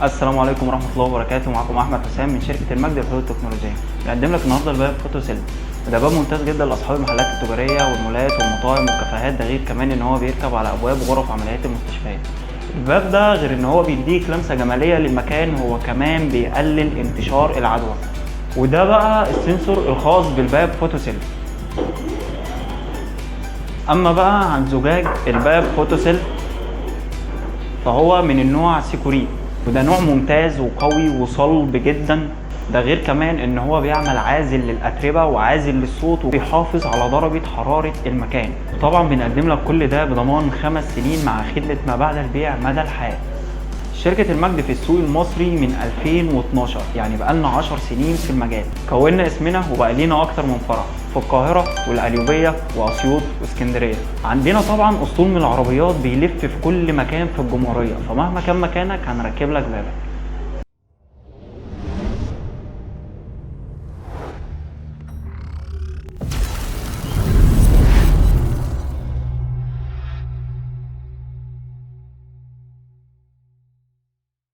السلام عليكم ورحمه الله وبركاته. معكم احمد حسام من شركه المجد للحلول التكنولوجيه. بنقدم لك النهارده الباب فوتو سيل، وده باب ممتاز جدا لاصحاب المحلات التجاريه والمولات والمطاعم والكافيهات. ده غير كمان ان هو بيركب على ابواب غرف عمليات المستشفيات. الباب ده غير ان هو بيديك لمسه جماليه للمكان، هو كمان بيقلل انتشار العدوى. وده بقى السنسور الخاص بالباب فوتو سيل. اما بقى عن زجاج الباب فوتو سيل فهو من النوع سيكوريت، وده نوع ممتاز وقوي وصلب جدا. ده غير كمان ان هو بيعمل عازل للاتربه وعازل للصوت وبيحافظ على درجه حراره المكان. طبعا بنقدم لك كل ده بضمان 5 سنين مع خدمه ما بعد البيع مدى الحياه. شركة المجد في السوق المصري من 2012، يعني بقالنا 10 سنين في المجال. كونا اسمنا وبقى لينا اكتر من فرع في القاهرة والقليوبية واسيوط واسكندرية. عندنا طبعا اسطول من العربيات بيلف في كل مكان في الجمهورية، فمهما كان مكانك هنركب لك بابك.